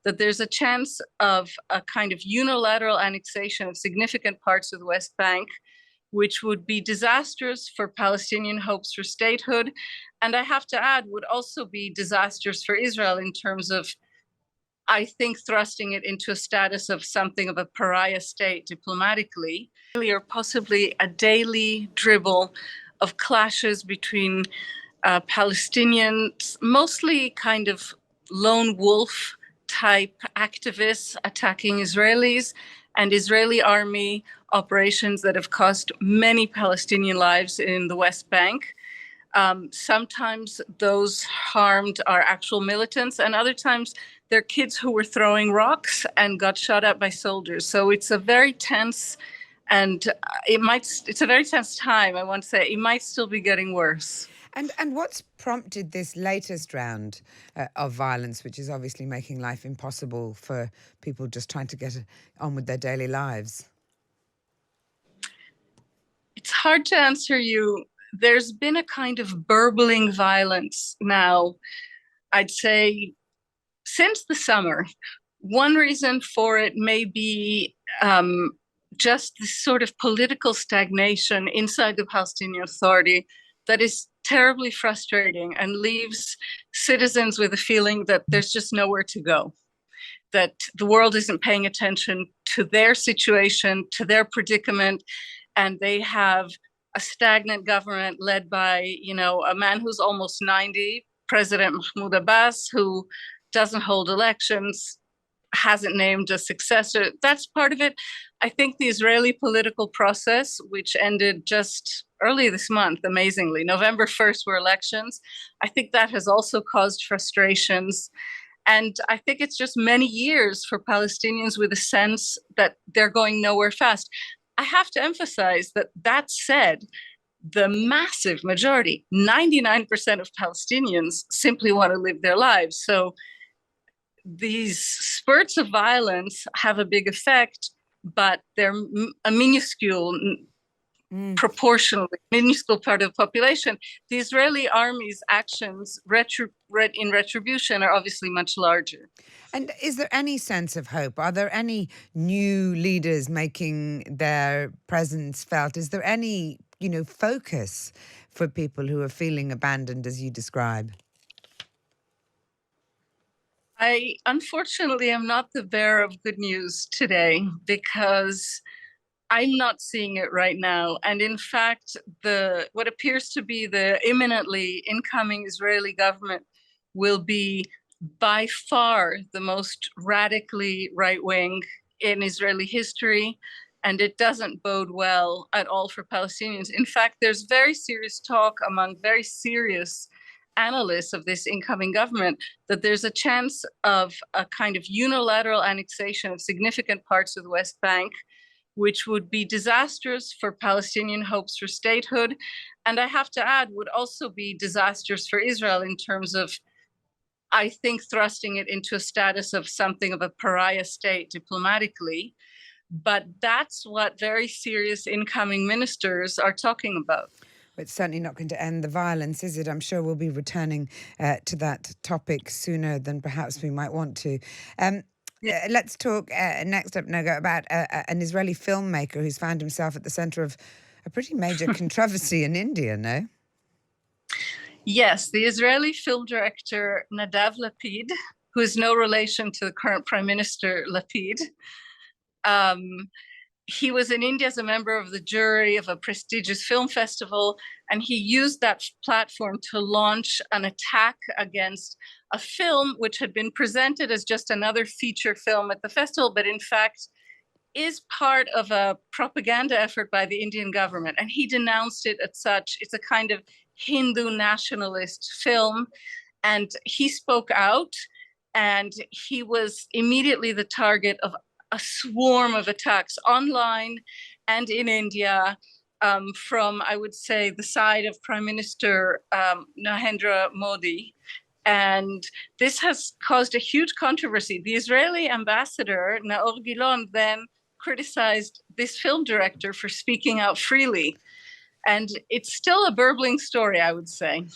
that there's a chance of a kind of unilateral annexation of significant parts of the West Bank, which would be disastrous for Palestinian hopes for statehood. And I have to add, would also be disastrous for Israel in terms of, I think, thrusting it into a status of something of a pariah state diplomatically, or possibly a daily dribble of clashes between Palestinians, mostly kind of lone wolf type activists attacking Israelis, and Israeli army operations that have cost many Palestinian lives in the West Bank. Sometimes those harmed are actual militants, and other times they're kids who were throwing rocks and got shot at by soldiers. So it's a very tense, and it's a very tense time. I want to say it might still be getting worse. And what's prompted this latest round of violence, which is obviously making life impossible for people just trying to get on with their daily lives? It's hard to answer you. There's been a kind of burbling violence now, I'd say, since the summer. One reason for it may be just this sort of political stagnation inside the Palestinian Authority that is terribly frustrating and leaves citizens with a feeling that there's just nowhere to go, that the world isn't paying attention to their situation, to their predicament, and they have a stagnant government led by, a man who's almost 90, President Mahmoud Abbas, who doesn't hold elections, hasn't named a successor. That's part of it. I think the Israeli political process, which ended just early this month, amazingly, November 1st were elections. I think that has also caused frustrations. And I think it's just many years for Palestinians with a sense that they're going nowhere fast. I have to emphasize that said, the massive majority, 99% of Palestinians, simply want to live their lives. So these spurts of violence have a big effect, but they're a minuscule, proportionally minuscule part of the population. The Israeli army's actions in retribution are obviously much larger. And is there any sense of hope? Are there any new leaders making their presence felt? Is there any, focus for people who are feeling abandoned as you describe? I unfortunately am not the bearer of good news today because I'm not seeing it right now. And in fact, what appears to be the imminently incoming Israeli government will be by far the most radically right-wing in Israeli history. And it doesn't bode well at all for Palestinians. In fact, there's very serious talk among very serious analysts of this incoming government that there's a chance of a kind of unilateral annexation of significant parts of the West Bank, which would be disastrous for Palestinian hopes for statehood. And I have to add, would also be disastrous for Israel in terms of, I think, thrusting it into a status of something of a pariah state diplomatically. But that's what very serious incoming ministers are talking about. It's certainly not going to end the violence, is it? I'm sure we'll be returning to that topic sooner than perhaps we might want to. Let's talk next up, Noga, about an Israeli filmmaker who's found himself at the centre of a pretty major controversy in India, no? Yes, the Israeli film director Nadav Lapid, who is no relation to the current Prime Minister Lapid. He was in India as a member of the jury of a prestigious film festival, and he used that platform to launch an attack against a film which had been presented as just another feature film at the festival, but in fact is part of a propaganda effort by the Indian government. And he denounced it as such. It's a kind of Hindu nationalist film. And he spoke out, and he was immediately the target of a swarm of attacks online and in India from, I would say, the side of Prime Minister Narendra Modi. And this has caused a huge controversy. The Israeli ambassador, Naor Gilon, then criticized this film director for speaking out freely. And it's still a burbling story, I would say.